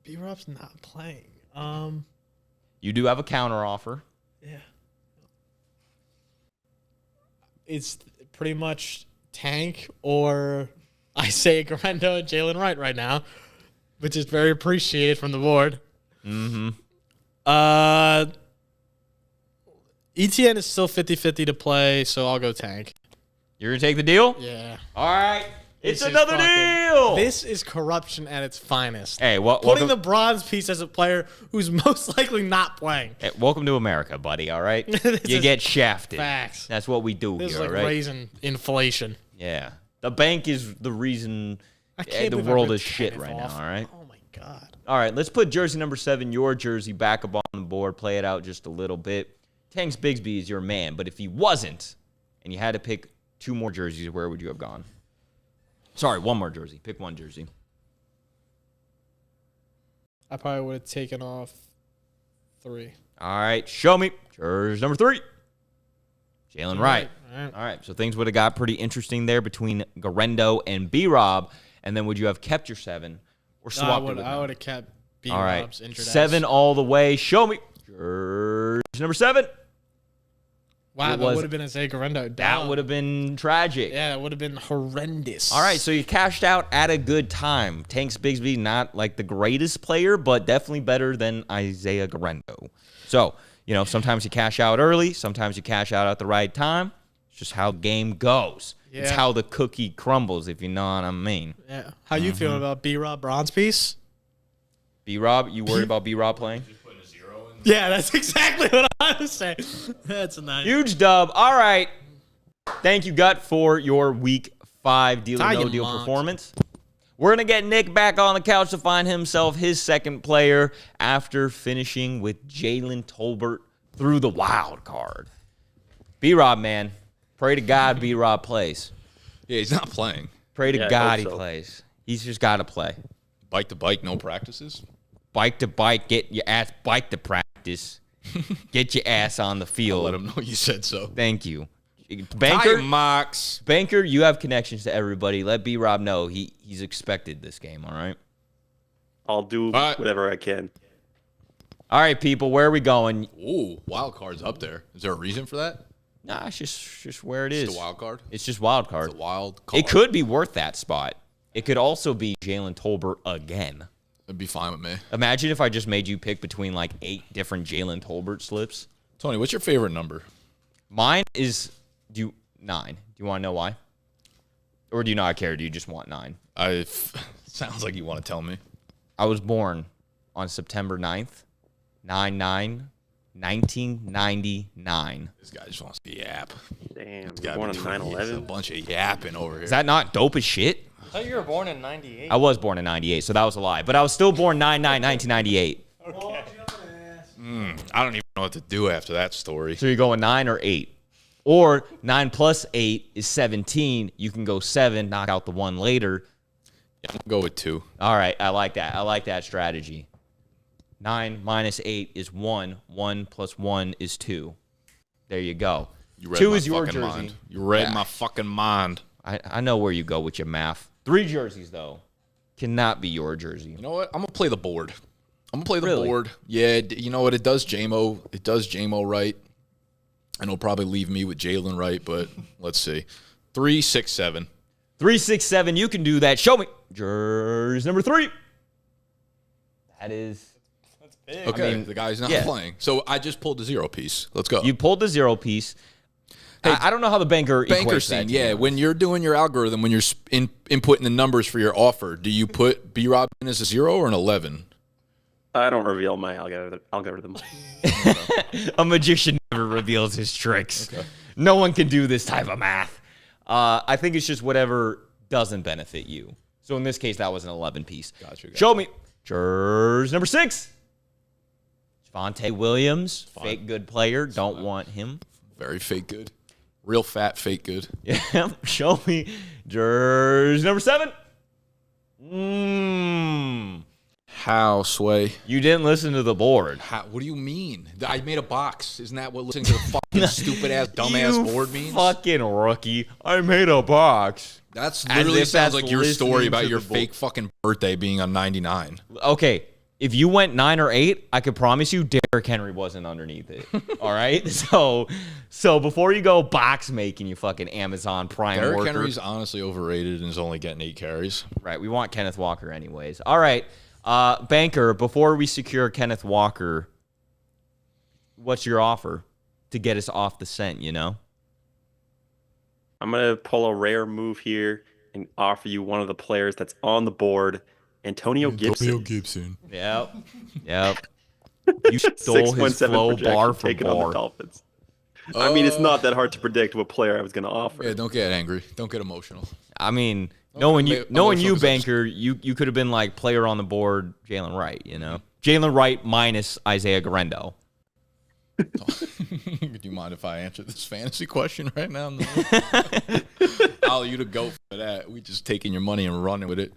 B-Rob's not playing. You do have a counter offer. Yeah. It's pretty much Tank or Isaiah Garendo and Jalen Wright right now, which is very appreciated from the board. Mm-hmm. ETN is still 50-50 to play, so I'll go Tank. You're gonna take the deal? Yeah. All right. It's This is another fucking- deal. This is corruption at its finest. Hey, Putting the welcome, bronze piece as a player who's most likely not playing. hey, welcome to America, buddy. All right. This You is get shafted. Facts. That's what we do This is here, like all right? raising inflation. Yeah. The bank is the reason I can't the believe I world ripped is shit Kenneth right off. now, all right? Oh my god. All right, let's put jersey number 7, your jersey, back up on the board. Play it out just a little bit. Tanks Bigsby is your man, but if he wasn't, and you had to pick 2 more jerseys, where would you have gone? Sorry, 1 more jersey. Pick 1 jersey. I probably would have taken off 3. All right, show me. Jersey number 3. Jalen Wright. All right. All right, so things would have got pretty interesting there between Garendo and B-Rob. And then would you have kept your 7 or No, swapped it with I them? would have kept B. All right, Rob's injured 7 ass. all the way. Show me. Jersey number 7. Wow, it that was- would have been Isaiah Garendo. That would have been tragic. Yeah, that would have been horrendous. All right, so you cashed out at a good time. Tanks Bigsby, not like the greatest player, but definitely better than Isaiah Garendo. So, you know, sometimes you cash out early, sometimes you cash out at the right time. It's just how the game goes. It's Yeah. how the cookie crumbles, if you know what I mean. Yeah. How you feeling about B. Rob bronze piece? B-Rob, you worried about B-Rob playing? Yeah, that's exactly what I was saying. That's a nice. Huge dub. All right. Thank you, Gut, for your week 5 deal or Tie no your deal monk. performance. We're going to get Nick back on the couch to find himself his second player after finishing with Jalen Tolbert through the wild card. B-Rob, man. Pray to God B-Rob plays. Yeah, he's not playing. Pray to Yeah, I God he hope so. plays. He's just got to play. Bike to bike, no practices. Bike to bike, get your ass bike to practice. Get your ass on the field. Let him know you said so. Thank you. Tie Banker, your marks. Banker, you have connections to everybody. Let B-Rob know he's expected this game, all right? I'll do right. whatever I can. All right, people, where are we going? Ooh, wild card's up there. Is there a reason for that? Nah, it's just where it It's is. the wild card. It's just wild card. It's a wild card. It could be worth that spot. It could also be Jalen Tolbert again. It'd be fine with me. Imagine if I just made you pick between like 8 different Jalen Tolbert slips. Tony, what's your favorite number? Mine is 9. Do you want to know why? Or do you not care? Do you just want 9? Sounds like you want to tell me. I was born on September 9th, 1999. This guy just wants to yap. Damn, Gotta you're be born on 20. It's a 9/11. bunch of yapping over here. Is that not dope as shit? I thought you were born in '98. I was born in 98, so that was a lie. But I was still born 9/9/1998. I don't even know what to do after that story. So you're going 9 or 8. Or 9 plus 8 is 17. You can go 7, knock out the 1 later. I'm going to go with 2. All right, I like that. I like that strategy. 9 minus 8 is 1. 1 plus 1 is 2. There you go. You read 2 my is your fucking jersey. mind. You read Yeah. my fucking mind. I know where you go with your math. 3 jerseys, though. Cannot be your jersey. You know what? I'm going to play the board. I'm going to play the Really? board. Yeah, you know what? It does JMO. It does JMO right. And it'll probably leave me with Jalen right, but let's see. 3, 6, 7. 3, 6, 7. You can do that. Show me. Jersey number 3. That is. That's big. Okay, I mean, the guy's not yeah. playing. So I just pulled the 0 piece. Let's go. You pulled the 0 piece. I don't know how the banker Banker equates that. scene, yeah. When you're doing your algorithm, when you're inputting the numbers for your offer, do you put B-Rob in as a 0 or an 11? I don't reveal my algorithm. A magician never reveals his tricks. Okay. No one can do this type of math. I think it's just whatever doesn't benefit you. So in this case, that was an 11 piece. Gotcha. Show me. Jersey number 6. Javonte Williams, fake good player. Don't want him. Very fake good. Real fat fake good. Yeah. Show me. Jersey number 7. How, Sway? You didn't listen to the board. How, what do you mean? I made a box. Isn't that what listening to the fucking stupid-ass, dumbass You board means? fucking rookie. I made a box. That's As literally if sounds that's like your story listening about to your the board. fake fucking birthday being on 99. Okay, if you went 9 or 8, I could promise you Derrick Henry wasn't underneath it. All right? So before you go box making, you fucking Amazon Prime Derrick worker. Henry's honestly overrated and is only getting 8 carries. Right, we want Kenneth Walker anyways. All right, banker, before we secure Kenneth Walker, what's your offer to get us off the scent, you know? I'm going to pull a rare move here and offer you one of the players that's on the board, Antonio Gibson. Gibson. Yep. You stole his 6.7 flow projection bar for taken on the bar. Dolphins. I mean, it's not that hard to predict what player I was going to offer. Yeah, don't get angry. Don't get emotional. I mean, Okay, knowing you, emotional knowing you, consumption. banker, you could have been like player on the board, Jalen Wright. You know, Jalen Wright minus Isaiah Garendo. Do you mind if I answer this fantasy question right now? I'll you to go for that. We just taking your money and running with it.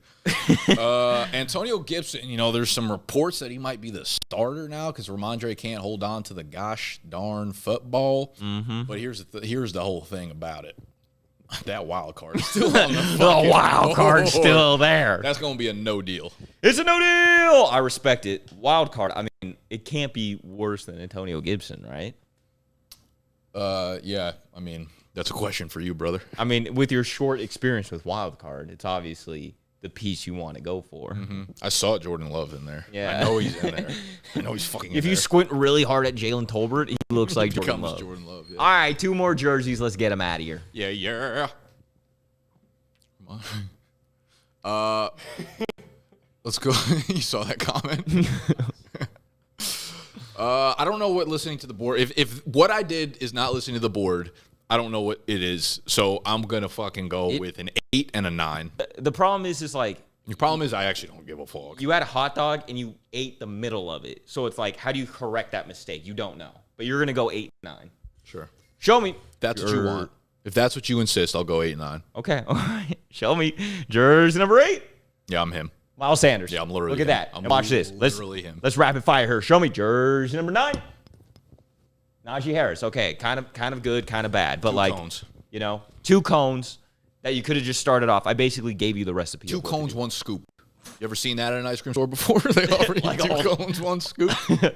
Antonio Gibson, you know, there's some reports that he might be the starter now because Ramondre can't hold on to the gosh darn football. Mm-hmm. But here's the whole thing about it. That wild card is still on the The wild card's board. still there. That's going to be a no deal. It's a no deal. I respect it. Wild card. I mean, it can't be worse than Antonio Gibson, right? Yeah, I mean, that's a question for you, brother. I mean, with your short experience with wild card, it's obviously the piece you want to go for. Mm-hmm. I saw Jordan Love in there. Yeah. I know he's in there. I know he's fucking in If you there. squint really hard at Jalen Tolbert, he looks like Jordan becomes Love. Jordan Love, yeah. All right, 2 more jerseys. Let's get him out of here. Yeah. Come on. Let's go. You saw that comment? I don't know what listening to the board. If what I did is not listening to the board, I don't know what it is. So I'm gonna fucking go with an 8 and a 9. The problem is like The problem is I actually don't give a fuck. you had a hot dog and you ate the middle of it. So it's like, how do you correct that mistake? You don't know. But you're going to go 8, 9. Sure. Show me. That's what you want. If that's what you insist, I'll go 8 and 9. Okay. All right. Show me. Jersey number 8. Yeah, I'm him. Miles Sanders. Yeah, I'm literally Look at him. that. I'm And watch this. literally him. Let's rapid fire her. Show me. Jersey number 9. Najee Harris. Okay. Kind of good, kind of bad. But 2 like, cones. you know, 2 cones that you could have just started off. I basically gave you the recipe. 2 of what to cones, do. 1 scoop. You ever seen that at an ice cream store before? They offer you Like 2 all- cones, 1 scoop. I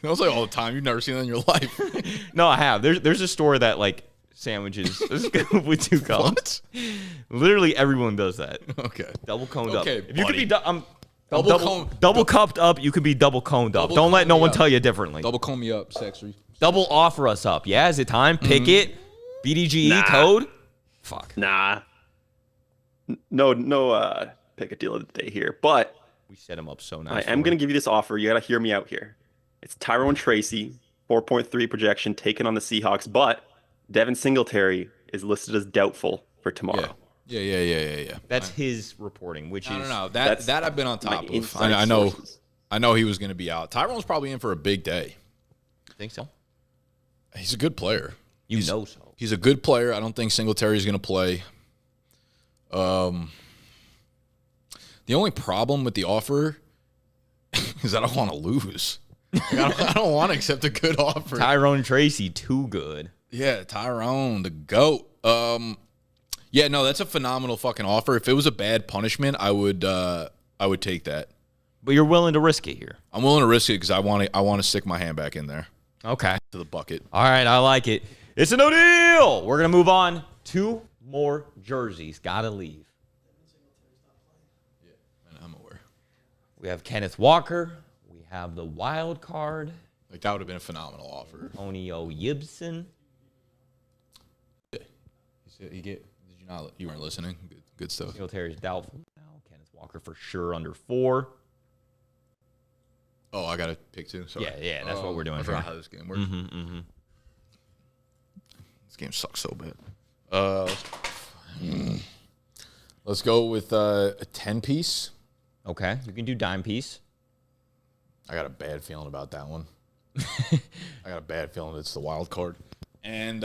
was like all the time. You've never seen that in your life. No, I have. There's a store that like sandwiches a scoop with 2 cones. What? Literally everyone does that. Okay. Double coned Okay, up. If you could buddy. be Double cone- double cupped up, you could be double coned up. Double Don't let cone no me one up. tell you differently. Double comb me up, sexy. Double offer us up. Yeah, is it time? Pick it. BDGE Nah. code. Fuck. Nah. No pick a deal of the day here. But We set him up so I nice. am going to give you this offer. You got to hear me out here. It's Tyrone Tracy, 4.3 projection taken on the Seahawks, but Devin Singletary is listed as doubtful for tomorrow. Yeah. That's his reporting, which is No. That's That I've been on top my of. inside I know. sources. I know he was going to be out. Tyrone's probably in for a big day. think so. He's a good player. You know so. He's a good player. I don't think Singletary is going to play. The only problem with the offer is I don't want to lose. Like, I don't want to accept a good offer. Tyrone Tracy, too good. Yeah, Tyrone, the GOAT. Yeah, no, that's a phenomenal fucking offer. If it was a bad punishment, I would take that. But you're willing to risk it here. I'm willing to risk it because I want to stick my hand back in there Okay. to the bucket. All right, I like it. It's a no deal. We're going to move on. 2 more jerseys. Got to leave. Yeah, I'm aware. We have Kenneth Walker. We have the wild card. Like, that would have been a phenomenal offer. Antonio Gibson. Did you not? You weren't listening. Good stuff. Terry's doubtful now. Kenneth Walker for sure under 4. Oh, I got to pick 2. Sorry. Yeah, that's what we're doing I forgot here. how this game works. This game sucks so bad. Let's go with a 10-piece. Okay, you can do dime piece. I got a bad feeling about that one. I got a bad feeling it's the wild card. And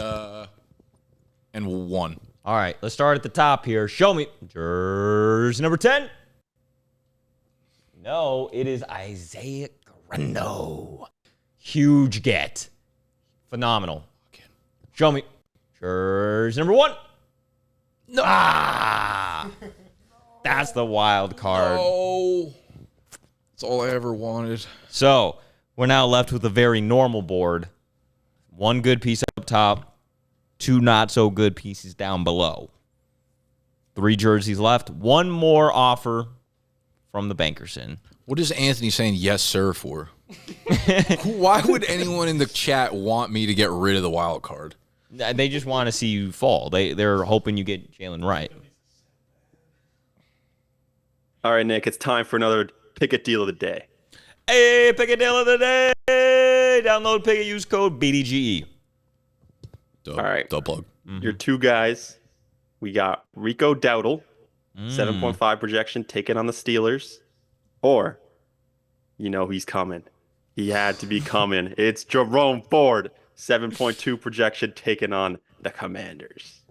1. All right, let's start at the top here. Show me jersey number 10. No, it is Isaiah Guerrero. Huge get. Phenomenal. Show me jersey number 1. No. That's the wild card. Oh, that's all I ever wanted. So we're now left with a very normal board. 1 good piece up top, 2 not so good pieces down below. 3 jerseys left. 1 more offer from the Bankerson. What is Anthony saying yes, sir, for? Why would anyone in the chat want me to get rid of the wild card? They just want to see you fall. They're hoping you get Jalen Wright. All right, Nick, it's time for another pick a deal of the day. Hey, pick a deal of the day. Download, pick a use code BDGE. All right. Double plug. Your 2 guys, we got Rico Dowdle, 7.5 projection, taking on the Steelers. Or, you know he's coming. He had to be coming. It's Jerome Ford, 7.2 projection, taking on the Commanders.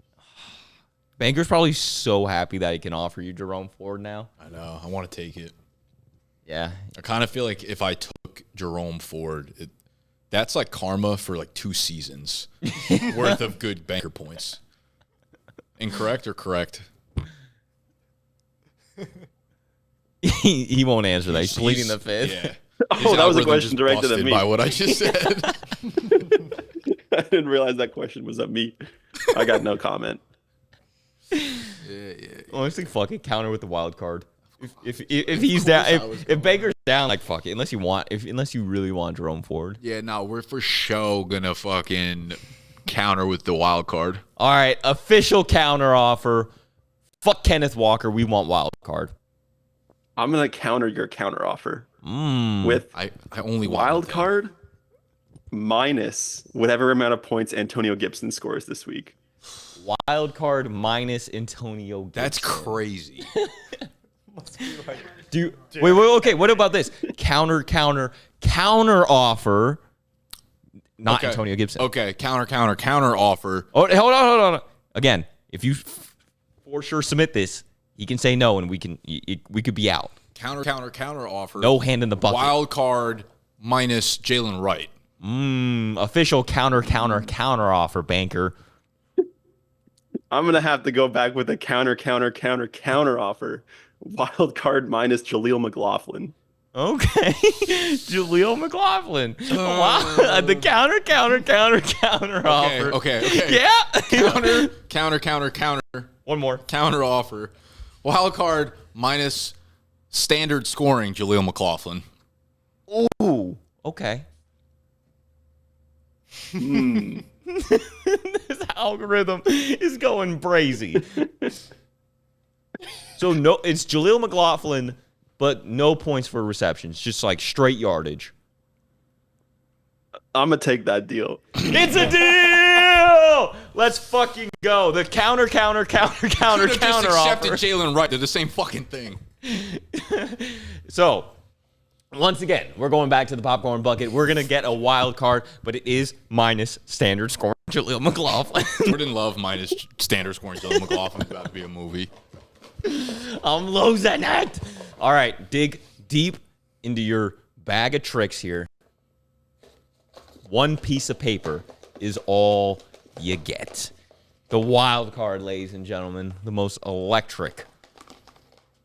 Banker's probably so happy that he can offer you Jerome Ford now. I know. I want to take it. Yeah. I kind of feel like if I took Jerome Ford, that's like karma for like 2 seasons worth of good banker points. Incorrect or correct? He won't answer that. He's pleading the fifth. Yeah. Oh, that was a question just directed at busted me. by what I just said. I didn't realize that question was at me. I got no comment. Honestly, fuck it. Counter with the wild card. If he's down, if Baker's down, like fuck it. Unless you really want Jerome Ford. Yeah, no, we're for sure gonna fucking counter with the wild card. All right, official counter offer. Fuck Kenneth Walker. We want wild card. I'm gonna counter your counter offer with I only want wild card minus whatever amount of points Antonio Gibson scores this week. Wild card minus Antonio Gibson. That's crazy. Wait, okay. What about this? Counter offer. Not Okay. Antonio Gibson. Okay, counter offer. Oh, hold on. Again, if you for sure submit this, he can say no, and we could be out. Counter offer. No hand in the bucket. Wild card minus Jalen Wright. Official counter offer, Banker. I'm gonna have to go back with a counter offer. Wild card minus Jaleel McLaughlin. Okay, Jaleel McLaughlin. Wow, the counter offer. Okay. Yeah. Counter. One more. Counter offer. Wild card minus standard scoring Jaleel McLaughlin. Ooh. Okay. This algorithm is going crazy. So no, it's Jaleel McLaughlin, but no points for receptions, just like straight yardage. I'm gonna take that deal. It's a deal. Let's fucking go. The counter Could've just accepted offer. Jalen Wright. They're the same fucking thing. So, once again, we're going back to the popcorn bucket. We're gonna get a wild card, but it is minus standard scoring Jaleel McLaughlin. Jordan Love minus standard scoring Jaleel McLaughlin is about to be a movie. I'm losing it. All right, dig deep into your bag of tricks here. One piece of paper is all you get. The wild card, ladies and gentlemen, the most electric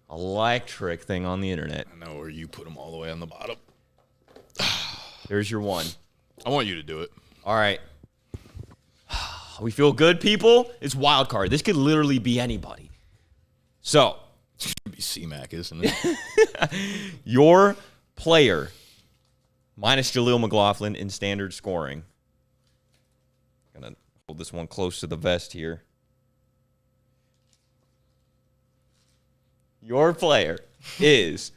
thing on the internet. I know where you put them all the way on the bottom. There's your one. I want you to do it. All right. We feel good, people? It's wild card. This could literally be anybody. So, It's going to be C-Mac, isn't it? your player, minus Jaleel McLaughlin in standard scoring. Gonna hold this one close to the vest here. Your player is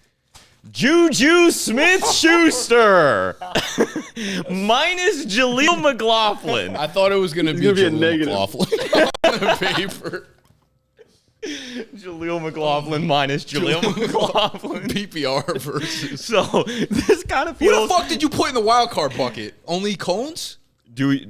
Juju Smith-Schuster. Minus Jaleel McLaughlin. I thought it was going to be gonna be a Jaleel negative. McLaughlin on the paper. Jaleel McLaughlin minus Jaleel McLaughlin. PPR versus. So this kind of Who feels. the fuck did you put in the wild card bucket? Only Cones?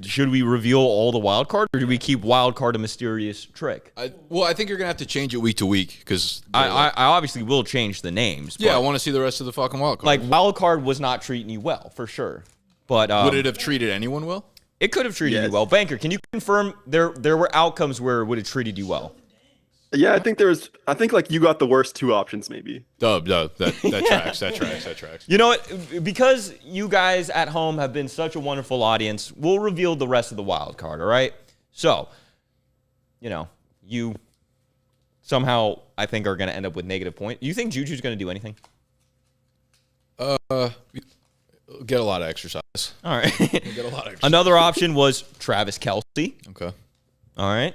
Should we reveal all the wild card, or do we keep wild card a mysterious trick? I think you're going to have to change it week to week because. I obviously will change the names. Yeah, I but, want to see the rest of the fucking wild card. like wild card was not treating you well for sure, but Would it have treated anyone well? it could have treated you Yes. well. Banker, can you confirm there were outcomes where it would have treated you well? Yeah, I think like you got the worst two options maybe. Dub, that tracks, that tracks. You know what? Because you guys at home have been such a wonderful audience, we'll reveal the rest of the wild card, all right? So, you somehow, I think, are going to end up with negative point. You think Juju's going to do anything? Get a lot of exercise. All right. Get a lot of exercise. Another option was Travis Kelce. Okay. All right.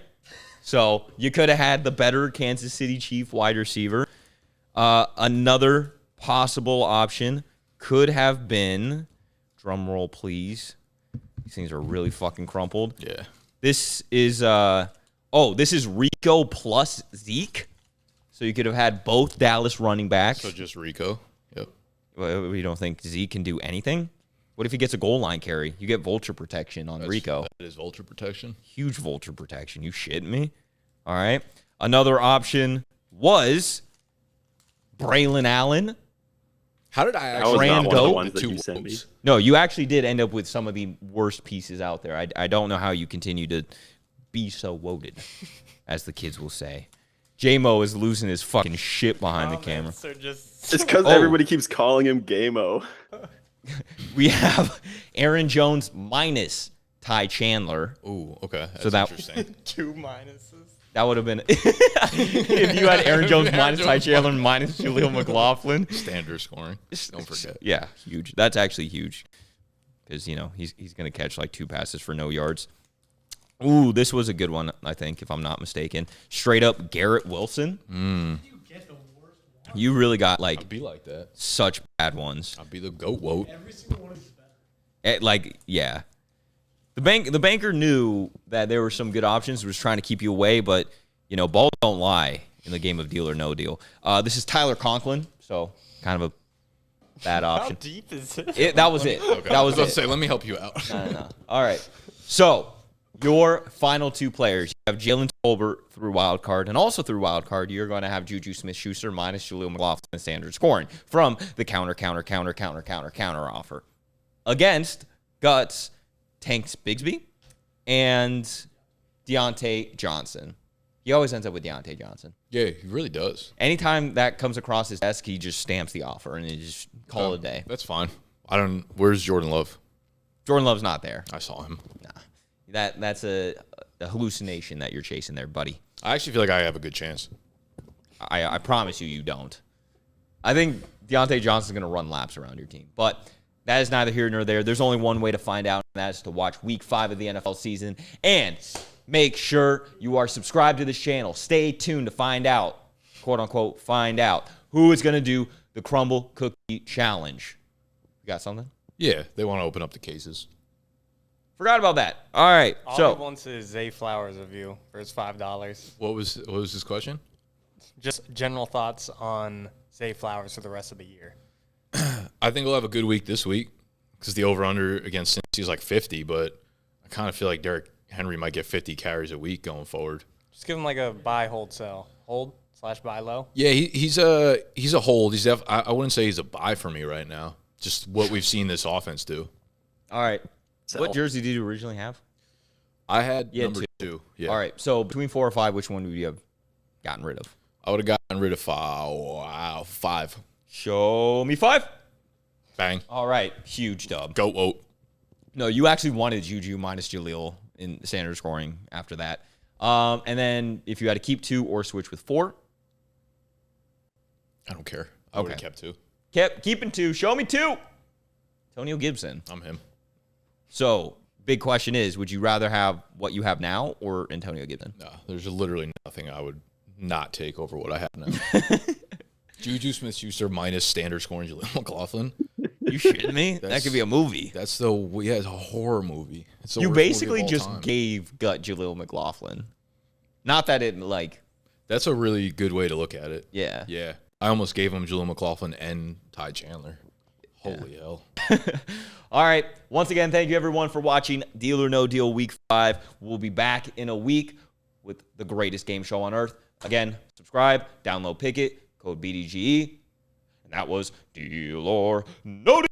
So you could have had the better Kansas City Chief wide receiver. Another possible option could have been, drum roll please. These things are really fucking crumpled. Yeah. This is this is Rico plus Zeke. So you could have had both Dallas running backs. So just Rico. Yep. Well, you don't think Zeke can do anything? What if he gets a goal line carry? You get vulture protection on Rico. That is vulture protection. Huge vulture protection. You shitting me? All right. Another option was Braylon Allen. How did I That actually was not one of the Rando? ones that you sent me. No, you actually did end up with some of the worst pieces out there. I don't know how you continue to be so woted, as the kids will say. J-Mo is losing his fucking shit behind the camera. So just It's because everybody keeps calling him Game-O. We have Aaron Jones minus Ty Chandler. Ooh, okay. That's So that- interesting. 2 minuses. That would have been if you had Aaron Jones Aaron minus Ty Jones Chandler minus Jaleel McLaughlin. Standard scoring. Don't forget. Yeah, huge. That's actually huge because he's gonna catch like 2 passes for no yards. Ooh, this was a good one, I think, if I'm not mistaken. Straight up Garrett Wilson. You really got I'd be like that. such bad ones. I'd be the goat woat. Yeah. The banker knew that there were some good options, was trying to keep you away, but balls don't lie in the game of Deal or No Deal. This is Tyler Conklin, so kind of a bad How option. deep is it? That was it. Okay. That was I it. was about to say, let me help you out. No. All right. So your final 2 players, you have Jalen Tolbert through wild card, and also through wild card, you're going to have Juju Smith-Schuster minus Jaleel McLaughlin in standard scoring from the counter offer against Guts, Tanks Bigsby, and Deontay Johnson. He always ends up with Deontay Johnson. Yeah, he really does. Anytime that comes across his desk, he just stamps the offer and he just call it a day. That's fine. Where's Jordan Love? Jordan Love's not there. I saw him. That's a hallucination that you're chasing there, buddy. I actually feel like I have a good chance. I promise you don't. I think Deontay Johnson's going to run laps around your team. But that is neither here nor there. There's only one way to find out, and that is to watch Week 5 of the NFL season. And make sure you are subscribed to this channel. Stay tuned to find out, quote-unquote, who is going to do the Crumble Cookie Challenge. You got something? Yeah, they want to open up the cases. Forgot about that. All right. All So he wants is Zay Flowers review for his $5. What was his question? Just general thoughts on Zay Flowers for the rest of the year. I think we'll have a good week this week because the over-under against Cincy is like 50, but I kind of feel like Derrick Henry might get 50 carries a week going forward. Just give him like a buy, hold, sell. Hold, / buy low. Yeah, he's a hold. I wouldn't say he's a buy for me right now. Just what we've seen this offense do. All right. So- What jersey did you originally have? I had Yeah, number 2. Yeah. All right. So between 4 or 5, which one would you have gotten rid of? I would have gotten rid of 5. Wow, 5. Show me 5. Bang. All right. Huge dub. Goat vote. No, you actually wanted Juju minus Jaleel in standard scoring after that. And then if you had to keep 2 or switch with 4. I don't care. I would have Okay. kept 2. Keeping 2. Show me 2. Antonio Gibson. I'm him. So big question is, would you rather have what you have now or Antonio Gibson? No, there's literally nothing I would not take over what I have now. Juju Smith-Schuster minus standard scoring Jaleel McLaughlin. You shitting me? That That's- could be a movie. It's a horror movie. It's the You worst movie of basically all just time. gave gut Jaleel McLaughlin. Not that it like, That's a really good way to look at it. yeah. Yeah. I almost gave him Jaleel McLaughlin and Ty Chandler. Holy hell. All right. Once again, thank you everyone for watching Deal or No Deal Week 5. We'll be back in a week with the greatest game show on earth. Again, subscribe, download Picket, code BDGE. And that was Deal or No Deal.